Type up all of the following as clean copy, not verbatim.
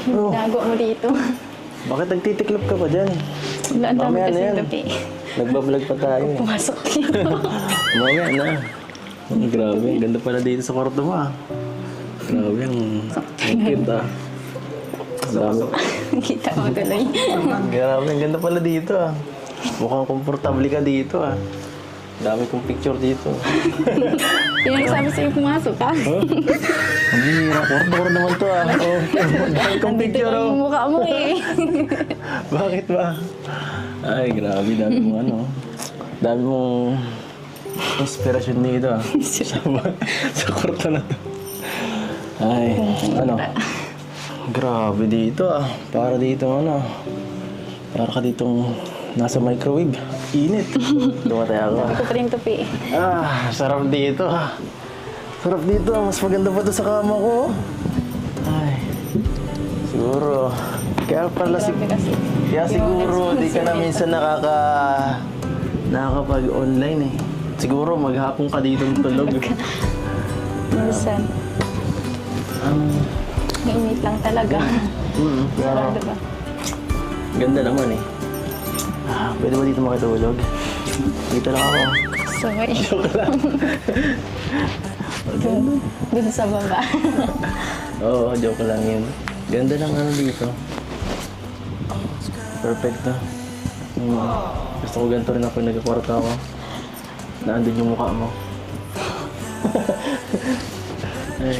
Oh, Gago mo dito. bakit nagtitiklop ka pa dyan? Wala, ang dami Mamaya na kasi yan. gabi. Nagbablog pa tayo eh. Pumasok dito. Mamaya na. Grabe, ang ganda pala dito sa kwarto mo ah. Grabe, ang cute ah. Ang dami. Kita mo tuloy. Grabe, ang ganda pala dito ah. Mukhang komportable ka dito ah. Dami kong picture dito. Yung nagsabi sa'yo pumasok ka. Huh? Ang hira, kwarto naman to ah. Oh, dami kong Dito picture lang oh. yung mukha mo eh. Bakit ba? Ay, grabe, dami mong ano. Dami mong inspirasyon dito ah. Sa kwarto na to. Ay, ano. Grabe dito ah. Para dito ano. Para ka ditong nasa microwave. Init. Dumatay ako. Ito pa rin tupi. Ah, sarap dito ah. Sarap dito ah. Mas maganda pa to sa kama ko. Ay, siguro. Kaya pala Grabe kasi. kaya Yung siguro di ka na responsibility. minsan nakakapag-online eh. Siguro maghapon ka dito tulog. Minsan. Mainit lang talaga. Pero, Diba? ganda naman eh. Ah, pwede ba dito makitulog? Dito lang ako. Sabay. Joke lang. Dun sa baba. Oo, joke lang yun. Ganda lang ano dito. Perfect na. Gusto ko ganito rin ako nagkakwarta ako. Naandun yung mukha mo. Ay,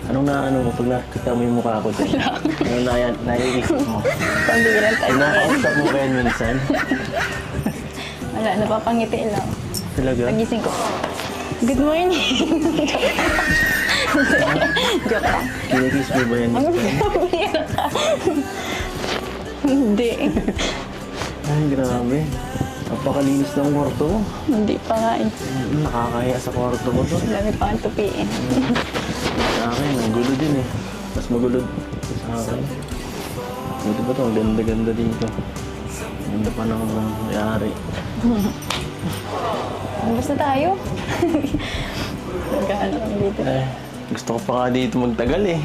anong naano mo pag nakita mo yung mukha ko dyan? Ano naiisip mo? Pambiran tayo. Nakausap mo ba yan minsan? Wala, napapangiti lang. Talaga? Pagising ko. Good morning. Joke lang. Kinikiss mo ba yan minsan? Pambira ka. Hindi. Ay, grabe. Napakalinis ng kwarto mo. Hindi pa nga eh. Nakakaya sa kwarto ko to. Dami pa ang tupi eh. Sa akin, ang gulo din eh. Mas magulo sa akin. Buti ba ito? Ang ganda-ganda dito. Ganda pa ng mayari. Basta tayo. Nagkaano kami dito. Gusto ko pa nga dito magtagal eh.